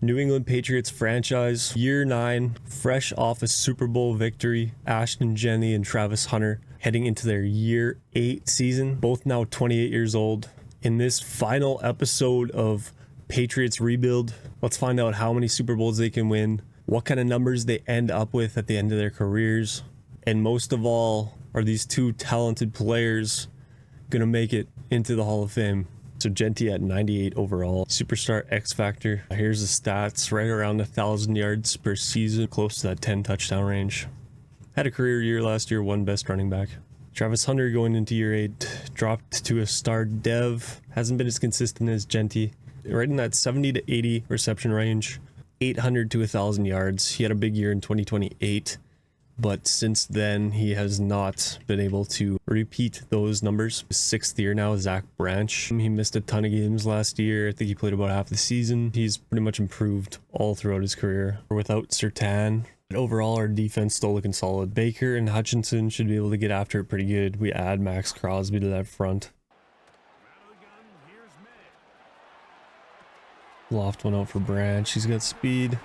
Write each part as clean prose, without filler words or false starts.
New England Patriots franchise, year 9, fresh off a Super Bowl victory. Ashton Jeanty and Travis Hunter heading into their year 8 season, both now 28 years old. In this final episode of Patriots Rebuild, let's find out how many Super Bowls they can win, what kind of numbers they end up with at the end of their careers, and most of all, are these two talented players gonna make it into the Hall of Fame? So Jeanty at 98 overall, superstar X Factor. Here's the stats, right around 1,000 yards per season, close to that 10 touchdown range. Had a career year last year, one best running back. Travis Hunter going into year 8, dropped to a star dev, hasn't been as consistent as Jeanty. Right in that 70 to 80 reception range, 800 to 1,000 yards. He had a big year in 2028, but since then he has not been able to repeat those numbers. His 6th year now, Zack. He missed a ton of games last year. I think he played about half the season. He's pretty much improved all throughout his career. Without Surtain, overall our defense still looking solid. Baker and Hutchinson should be able to get after it pretty good. We add Max Crosby to that front. Loft one out for Branch. He's got speed.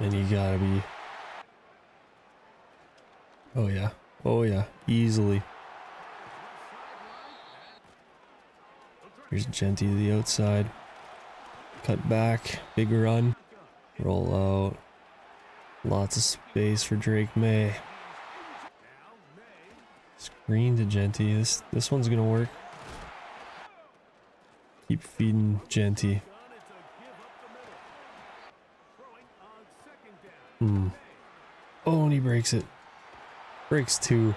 And you gotta be... Oh yeah. Oh yeah. Easily. Here's Jeanty to the outside. Cut back. Big run. Roll out. Lots of space for Drake May. Screen to Jeanty. This one's gonna work. Keep feeding Jeanty. Oh, and he breaks it. Breaks 2.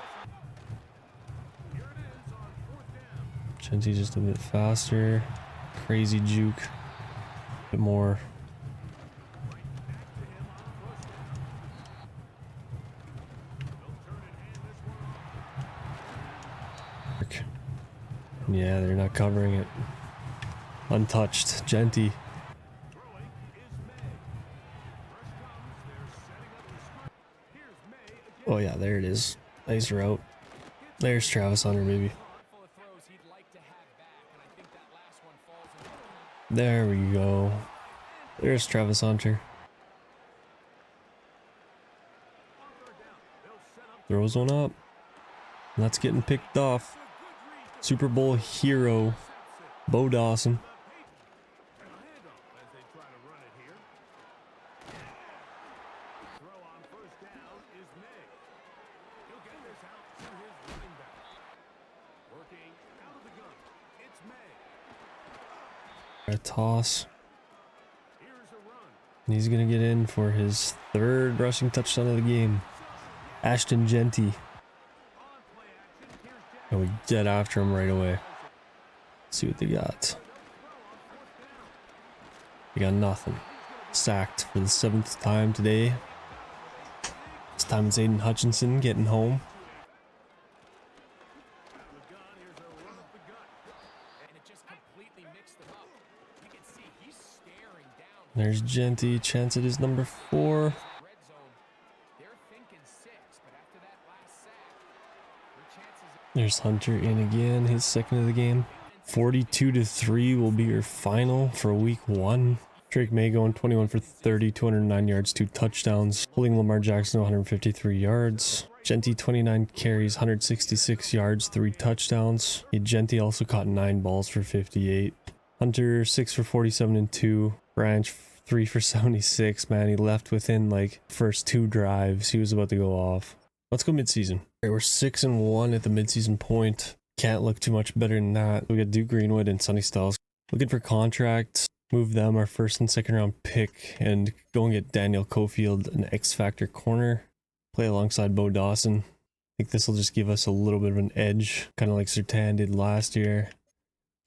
Jeanty just a bit faster. Crazy juke. A bit more. Yeah, they're not covering it. Untouched. Jeanty. Oh yeah, there it is. Nice route. There's Travis Hunter, baby. There we go. There's Travis Hunter. Throws one up. And that's getting picked off. Super Bowl hero, Bo Dawson. A toss. And he's gonna get in for his 3rd rushing touchdown of the game. Ashton Jeanty. And we get after him right away. Let's see what they got. They got nothing. Sacked for the 7th time today. This time it's Aiden Hutchinson getting home. There's Jeanty. Chance it is number 4. There's Hunter in again, his 2nd of the game. 42-3 will be your final for week 1. Drake May going 21 for 30, 209 yards, 2 touchdowns. Holding Lamar Jackson 153 yards. Jeanty 29 carries, 166 yards, 3 touchdowns. Jeanty also caught 9 balls for 58. Hunter 6 for 47 and 2. Branch 3 for 76. Man, he left within like first 2 drives. He was about to go off. Let's go midseason. Right, we're 6-1 at the midseason point. Can't look too much better than that. We got Duke Greenwood and Sonny Styles. Looking for contracts. Move them, our 1st and 2nd round pick, and go and get Daniel Cofield, an X Factor corner. Play alongside Bo Dawson. I think this will just give us a little bit of an edge, kind of like Surtain did last year.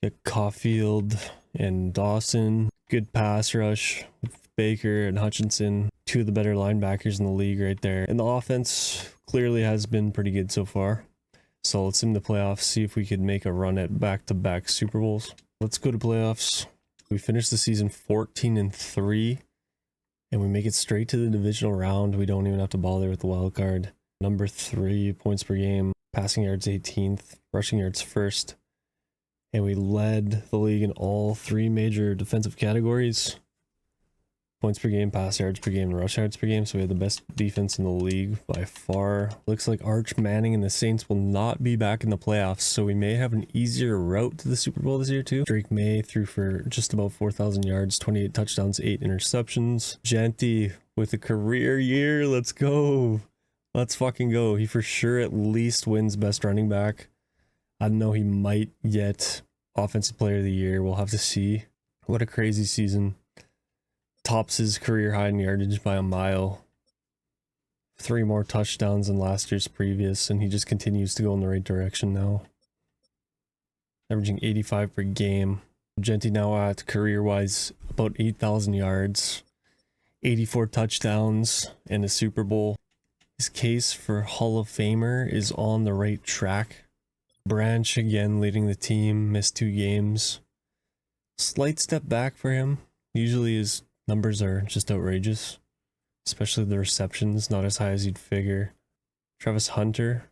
Get Cofield and Dawson. Good pass rush with Baker and Hutchinson. 2 of the better linebackers in the league right there. And the offense clearly has been pretty good so far. So let's in the playoffs, see if we could make a run at back-to-back Super Bowls. Let's go to playoffs. We finished the season 14-3, and we make it straight to the divisional round. We don't even have to bother with the wild card. Number 3 points per game, passing yards 18th, rushing yards 1st, And we led the league in all 3 major defensive categories. Points per game, pass yards per game, and rush yards per game. So we had the best defense in the league by far. Looks like Arch Manning and the Saints will not be back in the playoffs, so we may have an easier route to the Super Bowl this year too. Drake May threw for just about 4,000 yards, 28 touchdowns, 8 interceptions. Jeanty with a career year. Let's go. Let's fucking go. He for sure at least wins best running back. I don't know, he might get offensive player of the year. We'll have to see. What a crazy season. Tops his career high in yardage by a mile. 3 more touchdowns than last year's previous, and he just continues to go in the right direction now. Averaging 85 per game. Jeanty now at career-wise about 8,000 yards, 84 touchdowns, and a Super Bowl. His case for Hall of Famer is on the right track. Branch again leading the team, missed 2 games. Slight step back for him. Usually his numbers are just outrageous, especially the receptions, not as high as you'd figure. Travis Hunter,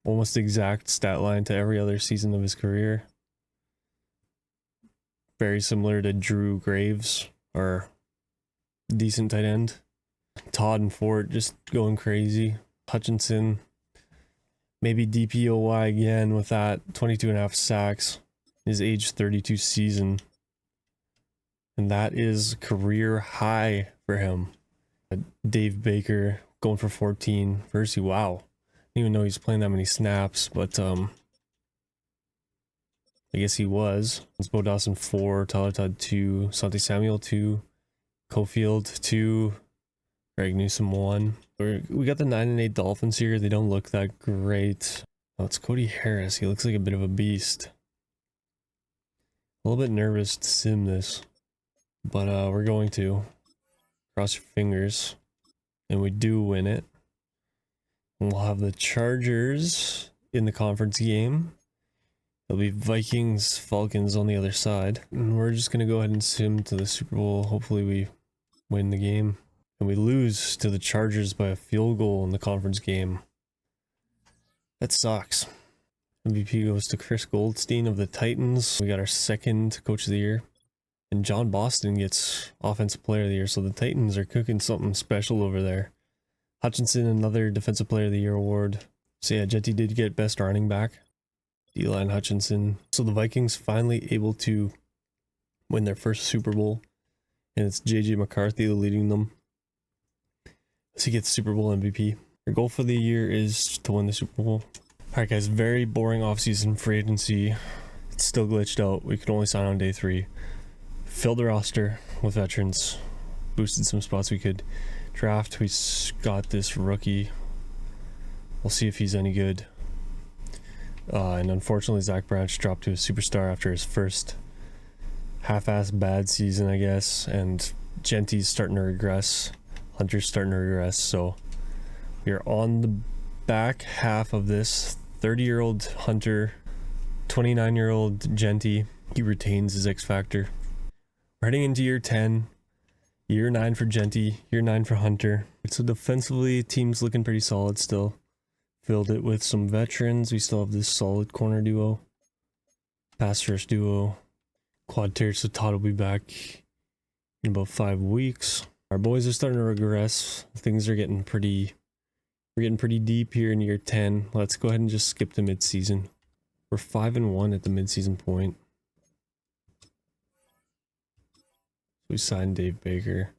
almost exact stat line to every other season of his career. Very similar to Drew Graves, or decent tight end. Todd and Fort just going crazy. Hutchinson, maybe DPOY again with that 22.5 sacks. His age 32 season. And that is career high for him. Dave Baker going for 14. Versi, wow. Didn't even know he's playing that many snaps, but I guess he was. It's Bo Dawson 4, Tyler Todd 2, Sante Samuel 2, Cofield 2, Greg Newsom 1. We got the 9-8 Dolphins here. They don't look that great. Oh, it's Cody Harris. He looks like a bit of a beast. A little bit nervous to sim this. But we're going to. Cross your fingers. And we do win it. And we'll have the Chargers in the conference game. There'll be Vikings, Falcons on the other side. And we're just going to go ahead and sim to the Super Bowl. Hopefully we win the game. And we lose to the Chargers by a field goal in the conference game. That sucks. MVP goes to Chris Goldstein of the Titans. We got our 2nd Coach of the Year. And John Boston gets Offensive Player of the Year, so the Titans are cooking something special over there. Hutchinson, another Defensive Player of the Year award. So yeah, Jeanty did get Best Running Back. D-line Hutchinson. So the Vikings finally able to win their first Super Bowl. And it's JJ McCarthy leading them. So he gets Super Bowl MVP. Our goal for the year is to win the Super Bowl. Alright guys, very boring offseason free agency. It's still glitched out. We could only sign on day 3. Filled the roster with veterans. Boosted some spots we could draft. We got this rookie. We'll see if he's any good. And unfortunately, Zack Branch dropped to a superstar after his first half-ass bad season, I guess. And Jeanty's starting to regress. Hunter's starting to regress. So we are on the back half of this. 30-year-old Hunter, 29-year-old Jeanty. He retains his X Factor. We're heading into year 10. Year 9 for Jeanty. Year 9 for Hunter. So defensively, team's looking pretty solid still. Filled it with some veterans. We still have this solid corner duo. Pass rush duo. Quad tier, so Todd will be back in about 5 weeks. Our boys are starting to regress. Things are getting pretty... We're getting pretty deep here in year 10. Let's go ahead and just skip the mid-season. We're 5-1 at the mid-season point. We signed Dave Baker.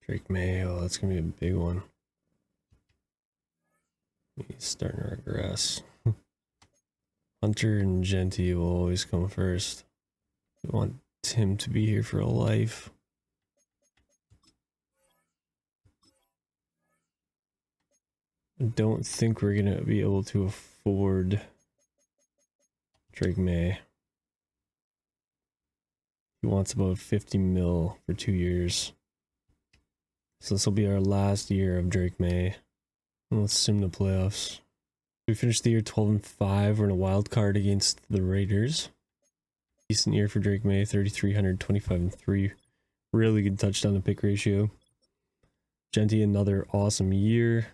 Drake May. Oh, that's going to be a big one. He's starting to regress. Hunter and Jeanty will always come first. We want him to be here for a life. I don't think we're going to be able to afford Drake May. He wants about 50 mil for 2 years. So this will be our last year of Drake May. And let's sim the playoffs. We finished the year 12-5. We're in a wild card against the Raiders. Decent year for Drake May, 3,300, 25-3. Really good touchdown to pick ratio. Jeanty, another awesome year.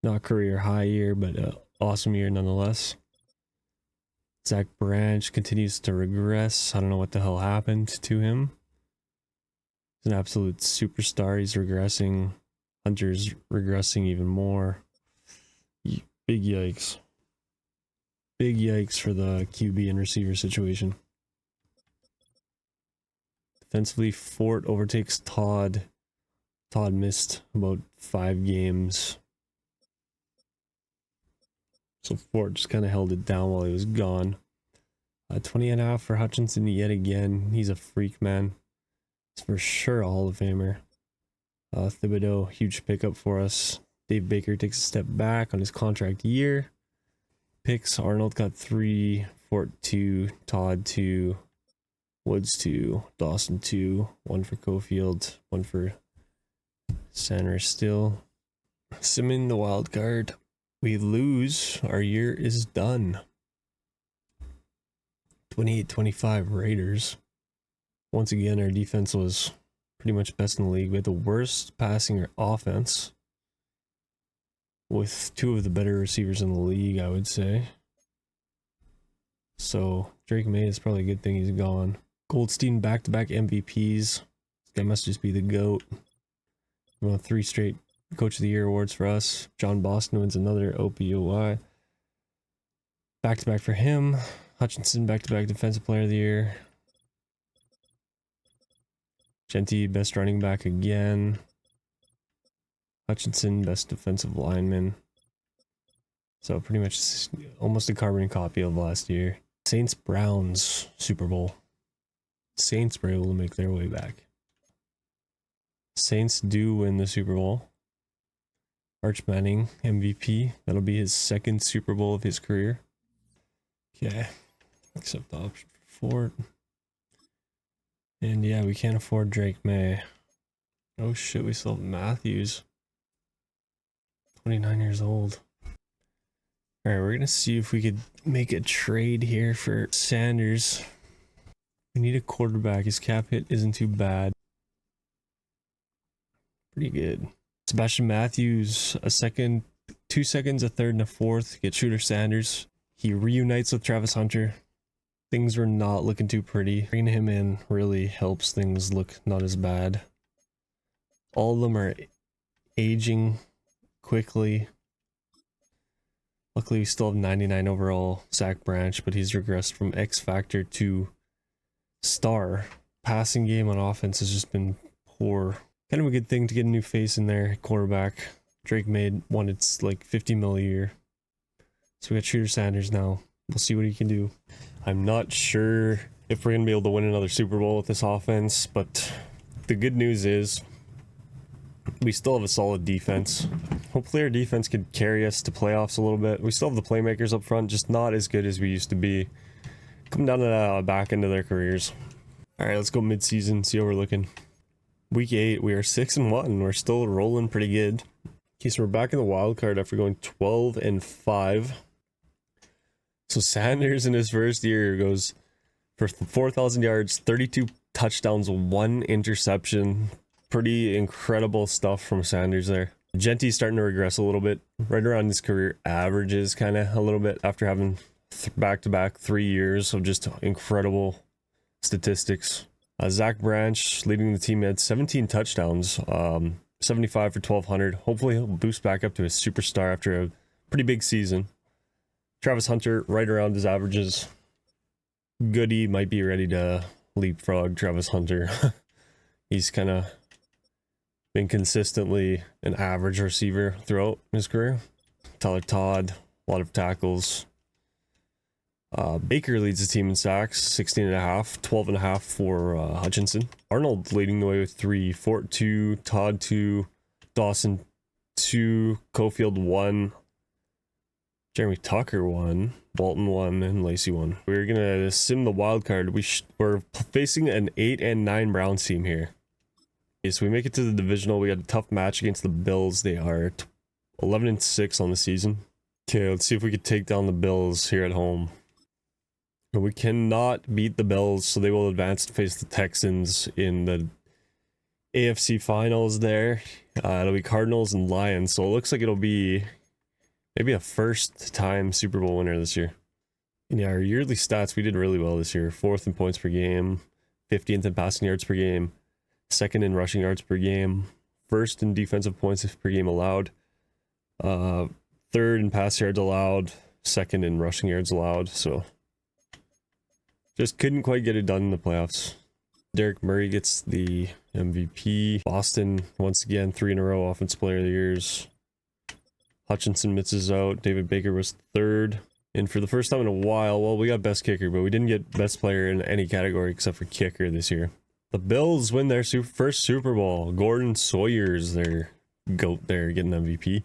Not career high year, but awesome year nonetheless. Zack Branch continues to regress. I don't know what the hell happened to him. He's an absolute superstar. He's regressing. Hunter's regressing even more. Big yikes. Big yikes for the QB and receiver situation. Defensively, Fort overtakes Todd. Todd missed about 5 games. So Fort just kind of held it down while he was gone. 20.5 for Hutchinson yet again. He's a freak, man. He's for sure a Hall of Famer. Thibodeau, huge pickup for us. Dave Baker takes a step back on his contract year. Picks, Arnold got 3, Fort 2, Todd 2, Woods 2, Dawson 2, 1 for Cofield, 1 for Sanders still. Simmon, the wild card. We lose. Our year is done. 28-25 Raiders. Once again, our defense was pretty much best in the league. We had the worst passing offense with 2 of the better receivers in the league, I would say. So Drake May is probably a good thing he's gone. Goldstein back-to-back MVPs. This guy must just be the GOAT. We won 3 straight Coach of the Year awards for us. John Boston wins another OPOY. Back-to-back for him. Hutchinson back-to-back Defensive Player of the Year. Jeanty, best running back again. Hutchinson, best defensive lineman. So pretty much almost a carbon copy of last year. Saints Browns Super Bowl. Saints were able to make their way back. Saints do win the Super Bowl. Arch Manning, MVP. That'll be his 2nd Super Bowl of his career. Okay. Accept the option for Fort. And yeah, we can't afford Drake May. Oh shit, we still have Matthews. 29 years old. Alright, we're gonna see if we could make a trade here for Sanders. We need a quarterback. His cap hit isn't too bad. Pretty good. Sebastian Matthews, a 2nd, 2 seconds, a 3rd, and a 4th. Get Shooter Sanders. He reunites with Travis Hunter. Things were not looking too pretty. Bringing him in really helps things look not as bad. All of them are aging quickly. Luckily, we still have 99 overall Zack Branch, but he's regressed from X Factor to Star. Passing game on offense has just been poor. Kind of a good thing to get a new face in there. Quarterback. Drake wanted like 50 mil a year. So we got Shooter Sanders now. We'll see what he can do. I'm not sure if we're going to be able to win another Super Bowl with this offense, but the good news is we still have a solid defense. Hopefully our defense could carry us to playoffs a little bit. We still have the playmakers up front, just not as good as we used to be. Come down to the back end of their careers. All right, let's go mid-season, see how we're looking. Week 8, we are 6-1. We're still rolling pretty good. Okay, so we're back in the wild card after going 12-5. So Sanders in his first year goes for 4,000 yards, 32 touchdowns, 1 interception. Pretty incredible stuff from Sanders there. Jeanty's starting to regress a little bit, right around his career averages kind of a little bit after having back-to-back 3 years of just incredible statistics. Zack Branch leading the team at 17 touchdowns, 75 for 1,200. Hopefully he'll boost back up to a superstar after a pretty big season. Travis Hunter right around his averages. Goody might be ready to leapfrog Travis Hunter. He's kind of been consistently an average receiver throughout his career. Tyler Todd, a lot of tackles. Baker leads the team in sacks, 16.5, 12.5 for Hutchinson. Arnold leading the way with 3, Fort 2, Todd 2, Dawson 2, Cofield 1, Jeremy Tucker 1, Bolton 1, and Lacey 1. We're gonna sim the wild card. We're facing an 8-9 Browns team here. Okay, so we make it to the divisional. We got a tough match against the Bills. They are 11-6 on the season. Okay, let's see if we could take down the Bills here at home. We cannot beat the Bills, so they will advance to face the Texans in the AFC finals there. It'll be Cardinals and Lions, so it looks like it'll be maybe a first-time Super Bowl winner this year. And yeah, our yearly stats, we did really well this year. 4th in points per game, 15th in passing yards per game, 2nd in rushing yards per game, 1st in defensive points per game allowed, 3rd in pass yards allowed, 2nd in rushing yards allowed. So just couldn't quite get it done in the playoffs. Derek Murray gets the MVP. Boston, once again, 3 in a row offensive player of the years. Hutchinson misses out. David Baker was 3rd. And for the first time in a while, well, we got best kicker, but we didn't get best player in any category except for kicker this year. The Bills win their first Super Bowl. Gordon Sawyer's their GOAT there, getting MVP.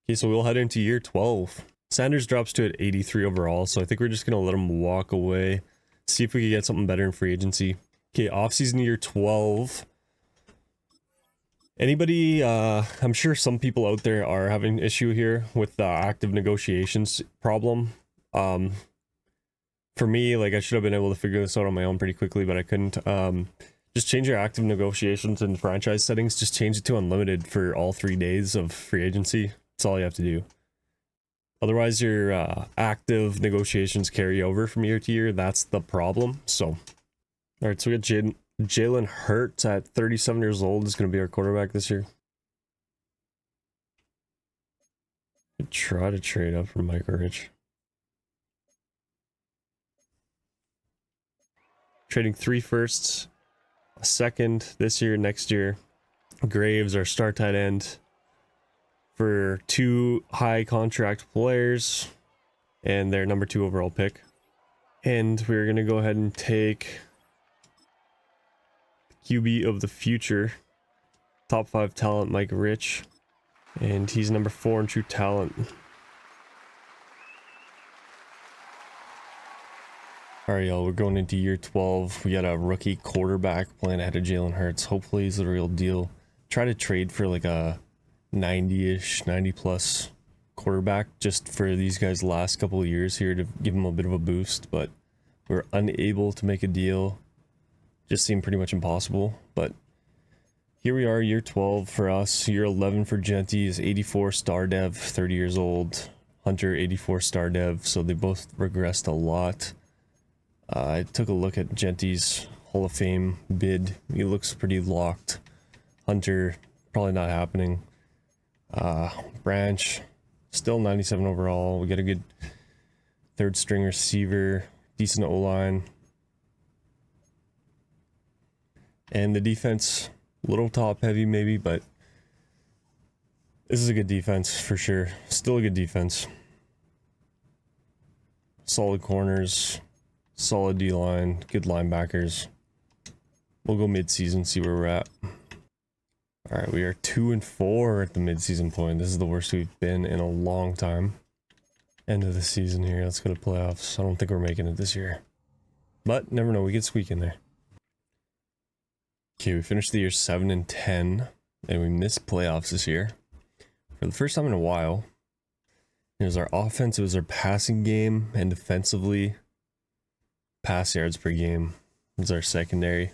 Okay, so we'll head into year 12. Sanders drops to at 83 overall, so I think we're just going to let him walk away. See if we can get something better in free agency. Okay, offseason year 12. Anybody, I'm sure some people out there are having an issue here with the active negotiations problem. For me, like, I should have been able to figure this out on my own pretty quickly, but I couldn't. Just change your active negotiations in franchise settings. Just change it to unlimited for all 3 days of free agency. That's all you have to do. Otherwise, your active negotiations carry over from year to year. That's the problem. So, all right, so we got Jalen Hurts at 37 years old is going to be our quarterback this year. Could try to trade up for Michael Rich. Trading 3 firsts, a 2nd this year, next year. Graves, our star tight end, for 2 high contract players and their number 2 overall pick. And we're going to go ahead and take QB of the future, top 5 talent, Mike Rich, and he's number 4 in true talent. All right, y'all, we're going into year 12. We got a rookie quarterback playing ahead of Jalen Hurts. Hopefully he's the real deal. Try to trade for like a 90-ish, 90-plus quarterback just for these guys' last couple of years here to give them a bit of a boost, but we're unable to make a deal. Just seemed pretty much impossible, but here we are, year 12 for us. Year 11 for Jeanty is 84 star dev, 30 years old. Hunter, 84 star dev, so they both regressed a lot. I took a look at Jeanty's Hall of Fame bid. He looks pretty locked. Hunter, probably not happening. Branch, still 97 overall. We got a good 3rd string receiver, decent O-line. And the defense, a little top heavy maybe, but this is a good defense for sure. Still a good defense. Solid corners, solid D-line, good linebackers. We'll go mid-season, see where we're at. All right, we are 2-4 at the mid-season point. This is the worst we've been in a long time. End of the season here. Let's go to playoffs. I don't think we're making it this year, but never know. We could squeak in there. Okay, we finished the year 7-10, and we missed playoffs this year for the first time in a while. It was our offense, it was our passing game, and defensively, pass yards per game was our secondary.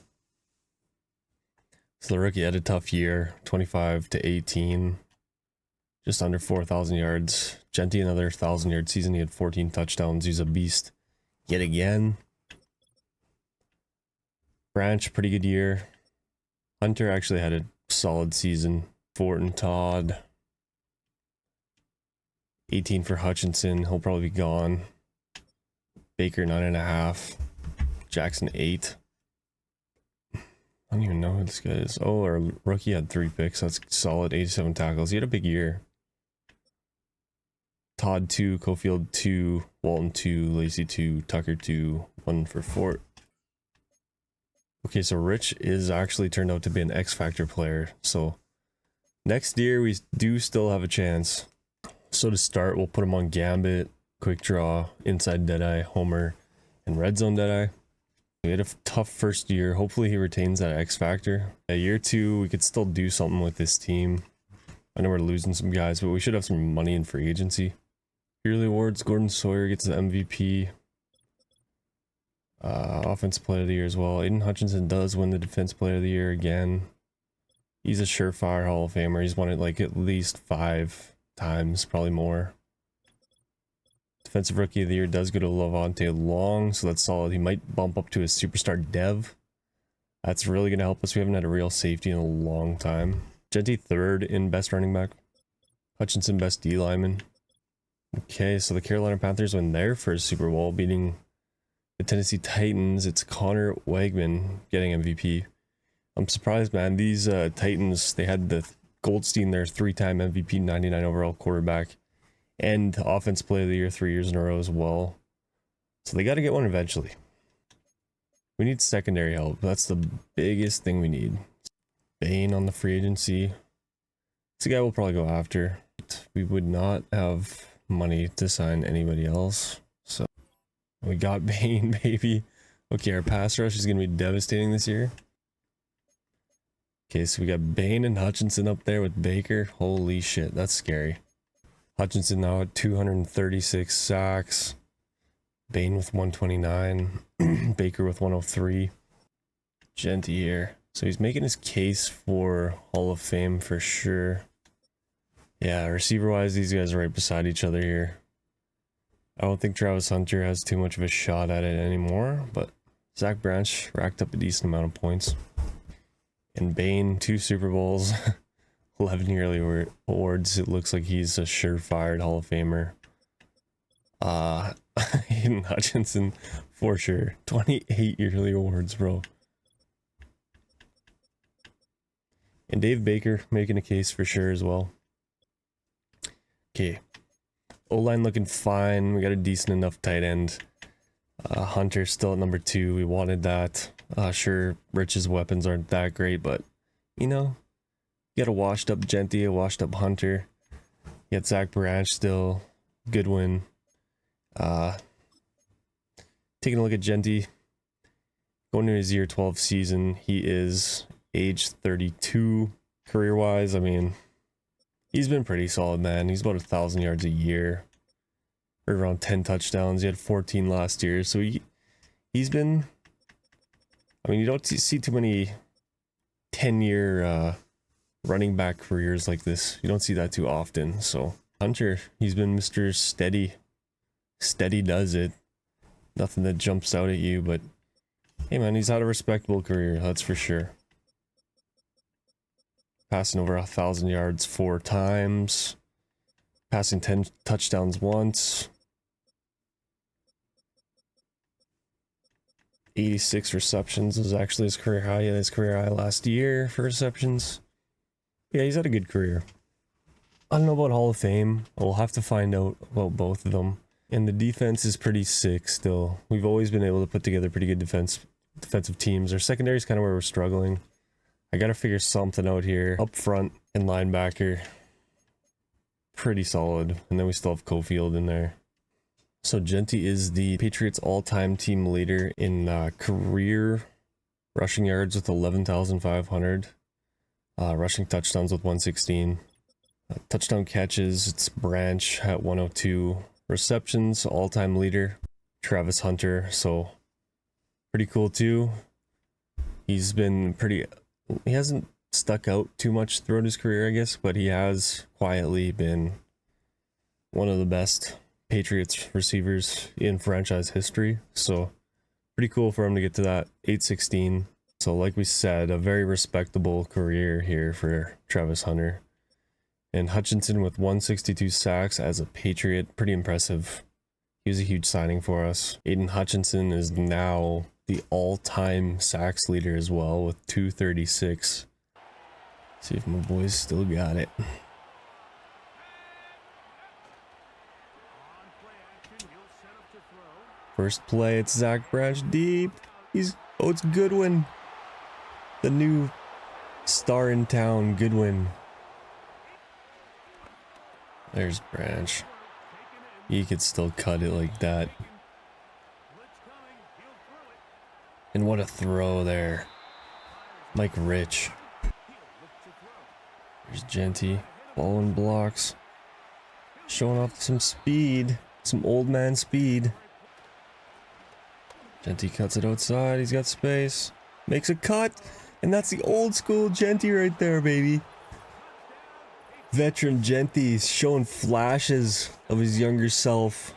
So the rookie had a tough year, 25-18, just under 4,000 yards. Jeanty, another 1,000-yard season. He had 14 touchdowns. He's a beast yet again. Branch, pretty good year. Hunter actually had a solid season. Fort and Todd. 18 for Hutchinson. He'll probably be gone. Baker, 9.5. Jackson, 8. I don't even know who this guy is. Oh, our rookie had 3 picks. That's solid. 87 tackles. He had a big year. Todd, 2. Cofield, 2. Walton, 2. Lacey, 2. Tucker, 2. 1 for Fort. Okay, so Rich is actually turned out to be an X-Factor player. So next year, we do still have a chance. So to start, we'll put him on Gambit, Quick Draw, Inside Deadeye, Homer, and Red Zone Deadeye. We had a tough first year. Hopefully he retains that X-Factor. Year 2, we could still do something with this team. I know we're losing some guys, but we should have some money in free agency. Yearly awards, Gordon Sawyer gets the MVP. Offensive player of the year as well. Aiden Hutchinson does win the defense player of the year again. He's a surefire Hall of Famer. He's won it like at least 5 times, probably more. Defensive Rookie of the Year does go to Levante Long, so that's solid. He might bump up to a superstar dev. That's really going to help us. We haven't had a real safety in a long time. Jeanty third in best running back. Hutchinson best D lineman. Okay, so the Carolina Panthers win their first Super Bowl, beating the Tennessee Titans. It's Connor Wegman getting MVP. I'm surprised, man. These Titans, they had the Goldstein, their 3-time MVP, 99 overall quarterback, and Offense Player of the Year 3 years in a row as well. So they got to get one eventually. We need secondary help. That's the biggest thing we need. Bane on the free agency. It's a guy we'll probably go after. We would not have money to sign anybody else. So we got Bane, baby. Okay, our pass rush is going to be devastating this year. Okay, so we got Bane and Hutchinson up there with Baker. Holy shit, that's scary. Hutchinson now at 236 sacks. Bane with 129. Baker with 103. Jeanty here. So he's making his case for Hall of Fame for sure. Yeah, receiver-wise, these guys are right beside each other here. I don't think Travis Hunter has too much of a shot at it anymore, but Zack Branch racked up a decent amount of points. And Bane, 2 Super Bowls, 11 yearly awards. It looks like he's a surefire Hall of Famer. Aiden Hutchinson, for sure. 28 yearly awards, bro. And Dave Baker making a case for sure as well. Okay. O-line looking fine. We got a decent enough tight end. Hunter still at number 2. We wanted that. Sure, Rich's weapons aren't that great, but, you know, you got a washed up Jeanty, a washed up Hunter. You got Zack Branch still. Goodwin. Taking a look at Jeanty. Going to his year 12 season. He is age 32. Career-wise, I mean, he's been pretty solid, man. He's about 1,000 yards a year. Or around 10 touchdowns. He had 14 last year. So he's been... I mean, you don't see too many 10-year running back careers like this. You don't see that too often. So Hunter, he's been Mr. Steady. Steady does it. Nothing that jumps out at you, but hey, man, he's had a respectable career. That's for sure. Passing over 1,000 yards 4 times. Passing 10 touchdowns once. 86 receptions was actually his career high. He had his career high last year for receptions. Yeah, he's had a good career. I don't know about Hall of Fame. We'll have to find out about both of them. And the defense is pretty sick still. We've always been able to put together pretty good defensive teams. Our secondary is kind of where we're struggling. I got to figure something out here. Up front and linebacker. Pretty solid. And then we still have Cofield in there. So Jeanty is the Patriots all-time team leader in career rushing yards with 11,500. Rushing touchdowns with 116. Touchdown catches, it's Branch at 102. Receptions, all-time leader, Travis Hunter. So pretty cool too. He's been pretty... He hasn't stuck out too much throughout his career, I guess, but he has quietly been one of the best Patriots receivers in franchise history. So pretty cool for him to get to that 816. So like we said, a very respectable career here for Travis Hunter. And Hutchinson with 162 sacks as a Patriot, pretty impressive. He was a huge signing for us. Aiden Hutchinson is now the all-time sacks leader as well with 236. See if my boys still got it. First play, it's Zack Branch deep. Oh, it's Goodwin. The new star in town, Goodwin. There's Branch. He could still cut it like that. And what a throw there. Mike Rich. There's Jeanty. Ball and blocks. Showing off some speed. Some old man speed. Jeanty cuts it outside. He's got space. Makes a cut. And that's the old school Jeanty right there, baby. Veteran Jeanty showing flashes of his younger self.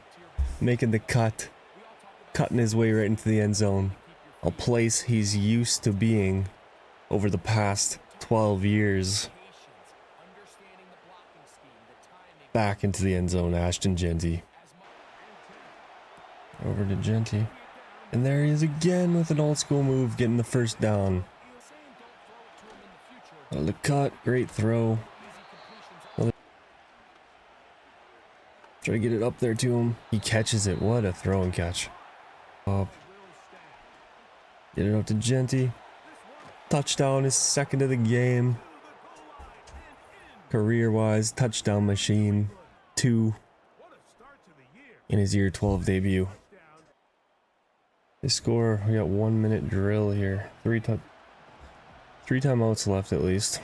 making the cut, cutting his way right into the end zone. A place he's used to being over the past 12 years. Back into the end zone, Ashton Jeanty. Over to Jeanty. And there he is again with an old school move, getting the first down. Oh, the cut, great throw. Try to get it up there to him. He catches it. What a throw and catch. Up. Get it up to Jeanty. Touchdown, his second of the game. Career-wise, touchdown machine. 2 in his year 12 debut. They score. We got 1 minute drill here. Three timeouts left at least.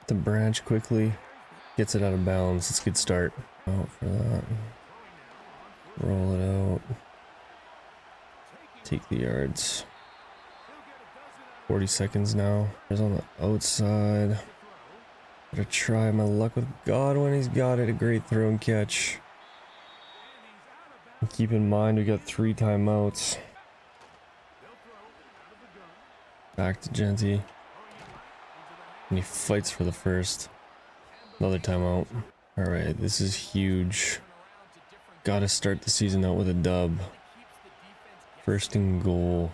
The branch quickly gets it out of bounds. It's a good start. Out for that. Roll it out. Take the yards. 40 seconds now. There's on the outside. Gotta try my luck with Godwin. He's got it. A great throw and catch. And keep in mind we got 3 timeouts. Back to Jeanty. And he fights for the first. Another timeout. Alright, this is huge. Gotta start the season out with a dub. First and goal.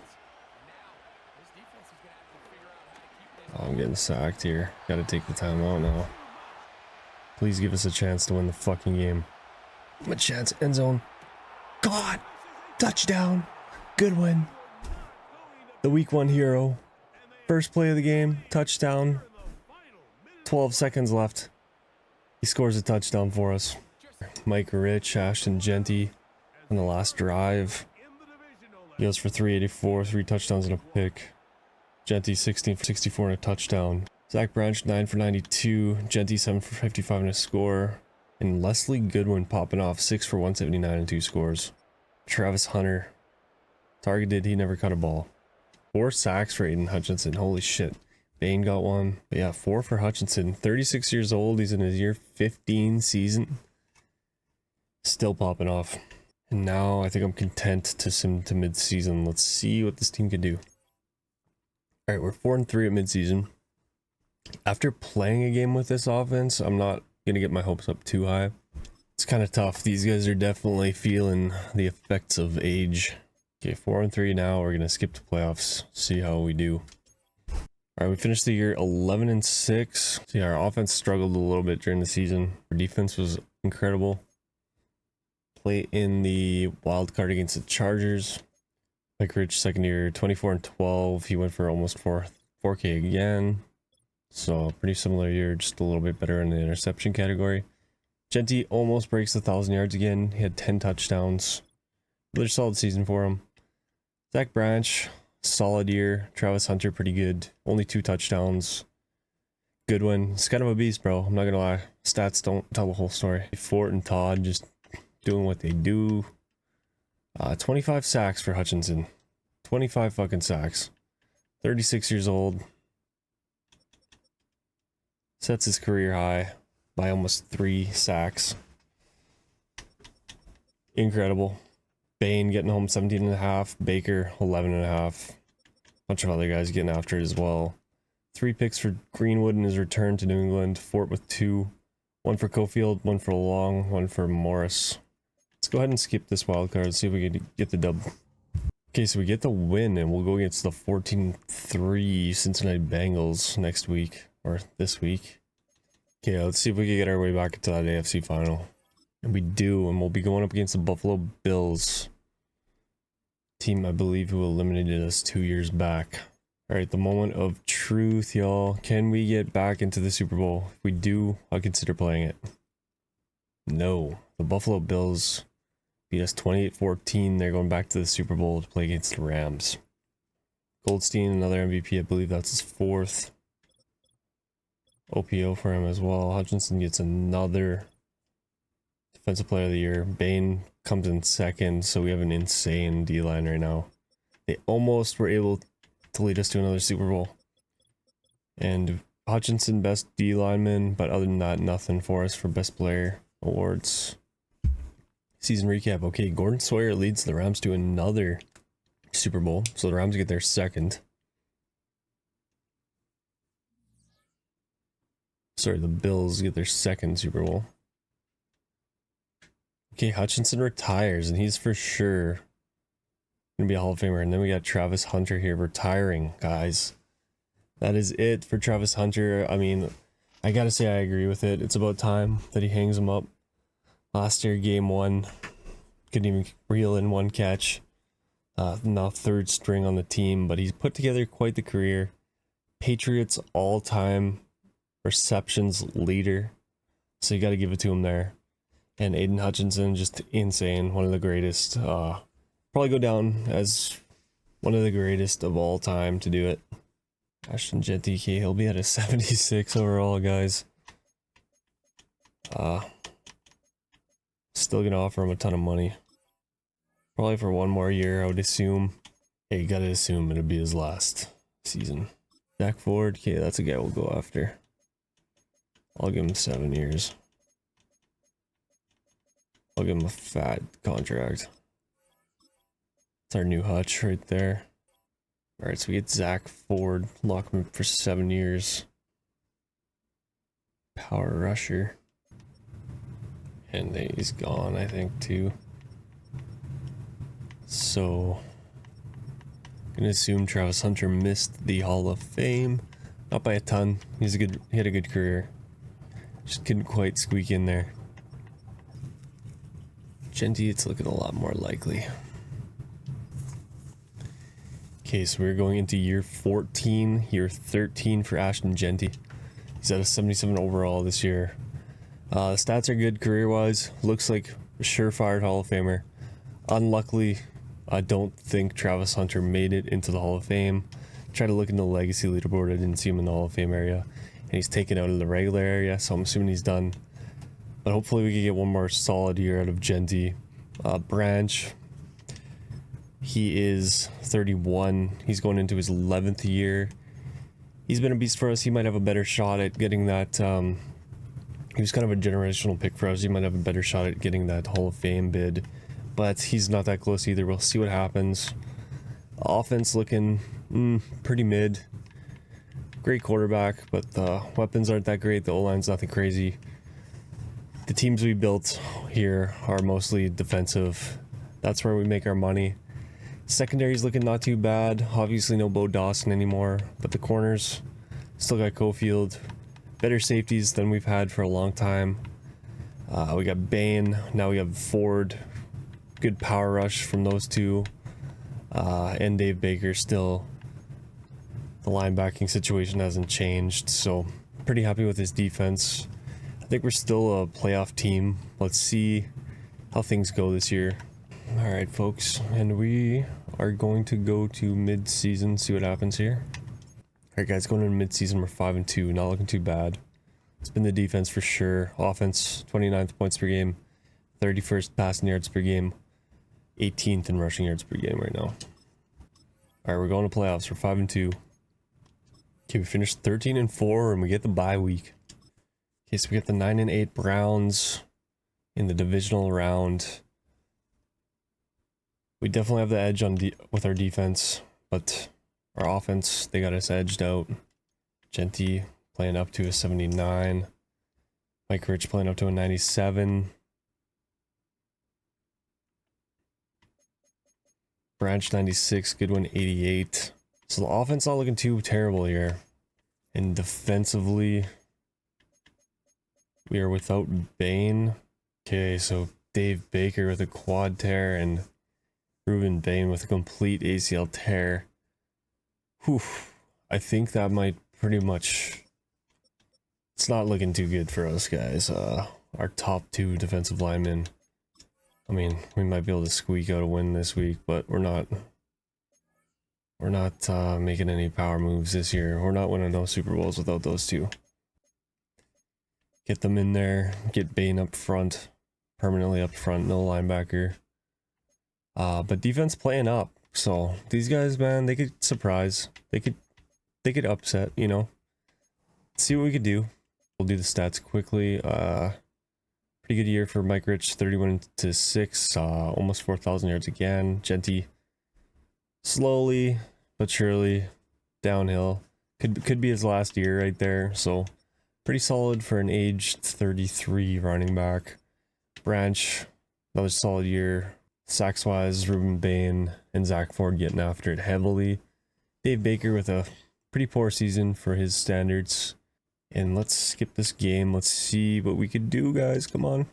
Oh, I'm getting sacked here. Gotta take the timeout now. Please give us a chance to win the fucking game. A chance. End zone. God! Touchdown! Good win. The week 1 hero. First play of the game. Touchdown. 12 seconds left. He scores a touchdown for us. Mike Rich, Ashton Jeanty on the last drive. He goes for 384, 3 touchdowns and a pick. Jeanty 16 for 64 and a touchdown. Zack Branch 9 for 92. Jeanty 7 for 55 and a score. And Leslie Goodwin popping off 6 for 179 and 2 scores. Travis Hunter targeted, he never caught a ball. 4 sacks for Aiden Hutchinson. Holy shit. Bane got one. But yeah, 4 for Hutchinson. 36 years old. He's in his year 15 season. Still popping off. And now I think I'm content to sim to mid-season. Let's see what this team can do. Alright, we're 4-3 at mid-season. After playing a game with this offense, I'm not going to get my hopes up too high. It's kind of tough. These guys are definitely feeling the effects of age. Okay, 4-3 now. We're going to skip the playoffs. See how we do. Alright, we finished the year 11-6. See, our offense struggled a little bit during the season. Our defense was incredible. Play in the wild card against the Chargers. Mike Rich, second year, 24-12. He went for almost 4K again. So, pretty similar year, just a little bit better in the interception category. Jeanty almost breaks 1,000 yards again. He had 10 touchdowns. Another solid season for him. Zack Branch, solid year. Travis Hunter, pretty good. Only 2 touchdowns. Goodwin, he's kind of a beast, bro. I'm not gonna lie. Stats don't tell the whole story. Fort and Todd just doing what they do. 25 sacks for Hutchinson. 25 fucking sacks. 36 years old. Sets his career high by almost 3 sacks. Incredible. Bane getting home 17.5. Baker 11.5. Bunch of other guys getting after it as well. 3 picks for Greenwood in his return to New England. Fort with 2. 1 for Cofield, 1 for Long, 1 for Morris. Let's go ahead and skip this wild card. See if we can get the dub. Okay, so we get the win and we'll go against the 14-3 Cincinnati Bengals next week. Or this week. Okay, let's see if we can get our way back into that AFC final. And we do, and we'll be going up against the Buffalo Bills. Team, I believe, who eliminated us 2 years back. Alright, the moment of truth, y'all. Can we get back into the Super Bowl? If we do, I'll consider playing it. No. The Buffalo Bills beat us 28-14. They're going back to the Super Bowl to play against the Rams. Goldstein, another MVP. I believe that's his 4th. OPO for him as well. Hutchinson gets another Defensive Player of the Year. Bane comes in 2nd, so we have an insane D-line right now. They almost were able to lead us to another Super Bowl. And Hutchinson, best D lineman, but other than that, nothing for us for best player awards. Season recap. Okay, Gordon Sawyer leads the Rams to another Super Bowl, so the Rams get their second. Sorry, the Bills get their second Super Bowl. Okay, Hutchinson retires, and he's for sure gonna be a Hall of Famer. And then we got Travis Hunter here retiring, guys. That is it for Travis Hunter. I mean, I gotta say I agree with it. It's about time that he hangs him up. Last year, game 1, couldn't even reel in 1 catch. Now 3rd string on the team, but he's put together quite the career. Patriots all-time receptions leader, so you got to give it to him there. And Aiden Hutchinson, just insane, one of the greatest. Probably go down as one of the greatest of all time to do it. Ashton Jeanty, he'll be at a 76 overall, guys. Still gonna offer him a ton of money. Probably for 1 more year, I would assume. Hey, you gotta assume it'll be his last season. Zack Ford, okay, that's a guy we'll go after. I'll give him 7 years. I'll give him a fat contract. It's our new Hutch right there. Alright, so we get Zack Ford, lock him for 7 years. Power rusher. And he's gone, I think, too. So, gonna assume Travis Hunter missed the Hall of Fame. Not by a ton. He had a good career. Just couldn't quite squeak in there. Jeanty, it's looking a lot more likely. Okay, so we're going into year 14, year 13 for Ashton Jeanty. He's at a 77 overall this year. The stats are good career-wise. Looks like a surefire Hall of Famer. Unluckily, I don't think Travis Hunter made it into the Hall of Fame. Tried to look in the legacy leaderboard, I didn't see him in the Hall of Fame area. And he's taken out of the regular area, so I'm assuming he's done. But hopefully we can get one more solid year out of Jeanty. Branch, he is 31. He's going into his 11th year. He's been a beast for us. He might have a better shot at getting that. He was kind of a generational pick for us. He might have a better shot at getting that Hall of Fame bid. But he's not that close either. We'll see what happens. Offense looking pretty mid. Great quarterback, but the weapons aren't that great. The O-line's nothing crazy. The teams we built here are mostly defensive. That's where we make our money. Secondary's looking not too bad. Obviously no Bo Dawson anymore, but the corners still got Cofield. Better safeties than we've had for a long time. We got Bain. Now we have Ford. Good power rush from those two. And Dave Baker still. The linebacking situation hasn't changed, so pretty happy with his defense. I think we're still a playoff team. Let's see how things go this year. Alright, folks, and we are going to go to mid-season, see what happens here. Alright, guys, going into mid-season, we're 5-2, not looking too bad. It's been the defense for sure. Offense, 29th points per game, 31st passing yards per game, 18th in rushing yards per game right now. Alright, we're going to playoffs. We're 5-2. Okay, we finished 13-4, and we get the bye week. Okay, so we get the 9-8 Browns in the divisional round. We definitely have the edge on with our defense, but our offense, they got us edged out. Jeanty playing up to a 79. Mike Rich playing up to a 97. Branch 96, Goodwin 88. So the offense not looking too terrible here. And defensively, we are without Bain. Okay, so Dave Baker with a quad tear and Ruben Bain with a complete ACL tear. Whew. I think that might pretty much... It's not looking too good for us, guys. Our top 2 defensive linemen. I mean, we might be able to squeak out a win this week, but we're not making any power moves this year. We're not winning those Super Bowls without those 2. Get them in there. Get Bain up front. Permanently up front. No linebacker. But defense playing up. So these guys, man, they could surprise. They could upset, you know. see what we could do. We'll do the stats quickly. Pretty good year for Mike Rich, 31-6, almost 4,000 yards again. Jeanty, slowly but surely downhill. Could be his last year right there. So pretty solid for an aged 33 running back. Branch, another solid year. Sacks wise, Ruben Bain and Zack Ford getting after it heavily. Dave Baker with a pretty poor season for his standards. And let's skip this game. Let's see what we could do, guys. Come on.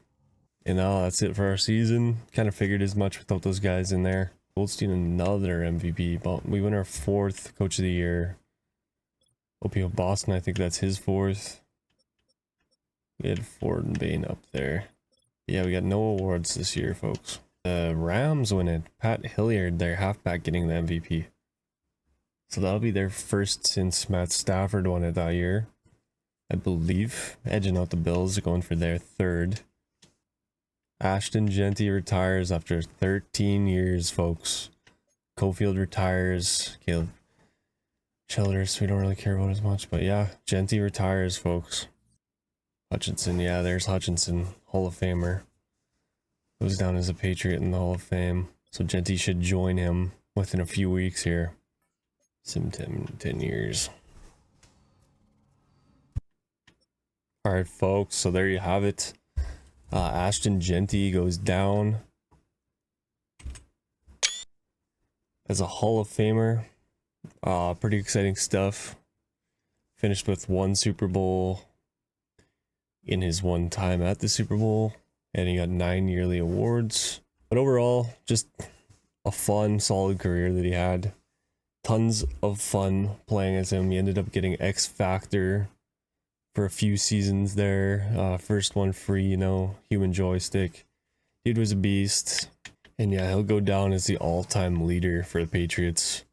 And that's it for our season. Kind of figured as much without those guys in there. Goldstein, another MVP. But we win our 4th Coach of the Year. OPO Boston, I think that's his 4th. We had Ford and Bain up there. Yeah, we got no awards this year, folks. The Rams win it. Pat Hilliard, their halfback, getting the MVP. So that'll be their first since Matt Stafford won it that year, I believe. Edging out the Bills, going for their 3rd. Ashton Jeanty retires after 13 years, folks. Cofield retires. Caleb Childers, we don't really care about as much, but yeah, Jeanty retires, folks. Hutchinson, yeah, there's Hutchinson, Hall of Famer. Goes down as a Patriot in the Hall of Fame. So Jeanty should join him within a few weeks here. Sim 10 years. Alright, folks, so there you have it. Ashton Jeanty goes down as a Hall of Famer. Pretty exciting stuff. Finished with 1 Super Bowl in his 1 time at the Super Bowl. And he got 9 yearly awards. But overall, just a fun, solid career that he had. Tons of fun playing as him. He ended up getting X Factor for a few seasons there. First one free, you know, human joystick. Dude was a beast. And yeah, he'll go down as the all-time leader for the Patriots.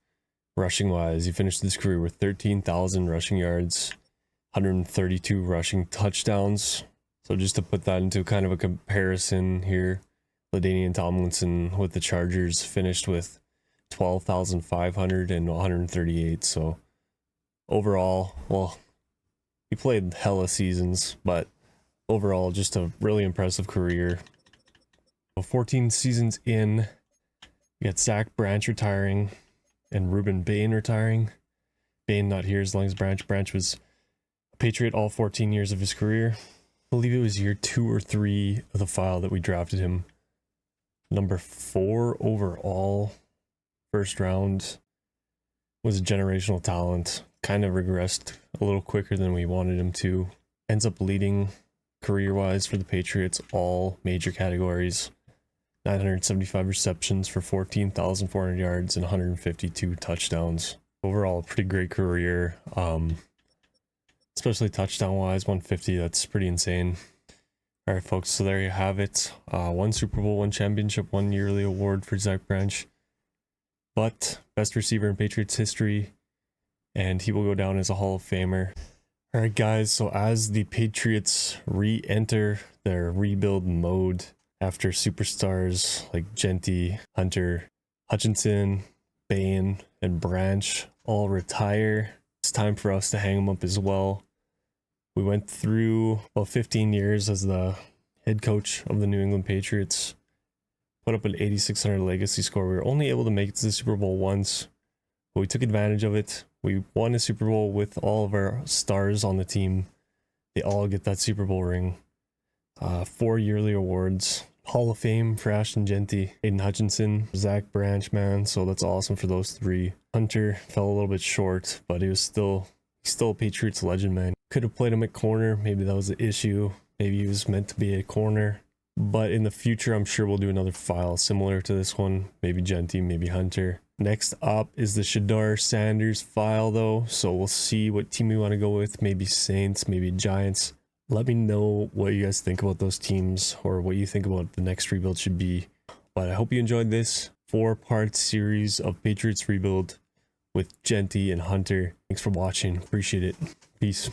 Rushing wise, he finished his career with 13,000 rushing yards, 132 rushing touchdowns. So just to put that into kind of a comparison here, LaDainian Tomlinson with the Chargers finished with 12,500 and 138. So overall, well, he played hella seasons, but overall just a really impressive career. 14 seasons in, we got Zach Branch retiring and Ruben Bain retiring. Bain not here as long as Branch. Branch was a Patriot all 14 years of his career. I believe it was year 2 or 3 of the file that we drafted him. Number 4 overall, 1st round. Was a generational talent. Kind of regressed a little quicker than we wanted him to. Ends up leading career-wise for the Patriots all major categories. 975 receptions for 14,400 yards and 152 touchdowns. Overall, a pretty great career. Especially touchdown-wise, 150, that's pretty insane. Alright, folks, so there you have it. 1 Super Bowl, 1 championship, 1 yearly award for Zach Branch. But, best receiver in Patriots history, and he will go down as a Hall of Famer. Alright, guys, so as the Patriots re-enter their rebuild mode after superstars like Jeanty, Hunter, Hutchinson, Bain, and Branch all retire, it's time for us to hang them up as well. We went through about 15 years as the head coach of the New England Patriots. Put up an 8,600 legacy score. We were only able to make it to the Super Bowl once, but we took advantage of it. We won a Super Bowl with all of our stars on the team. They all get that Super Bowl ring. 4 yearly awards. Hall of Fame for Ashton Jeanty, Aiden Hutchinson, Zach Branch, man. So that's awesome for those 3. Hunter fell a little bit short, but he was still a Patriots legend, man. Could have played him at corner. Maybe that was the issue. Maybe he was meant to be a corner. But in the future, I'm sure we'll do another file similar to this one. Maybe Jeanty, maybe Hunter. Next up is the Shadar Sanders file, though. So we'll see what team we want to go with. Maybe Saints, maybe Giants. Let me know what you guys think about those teams or what you think about the next rebuild should be. But I hope you enjoyed this 4-part series of Patriots Rebuild with Jeanty and Hunter. Thanks for watching. Appreciate it. Peace.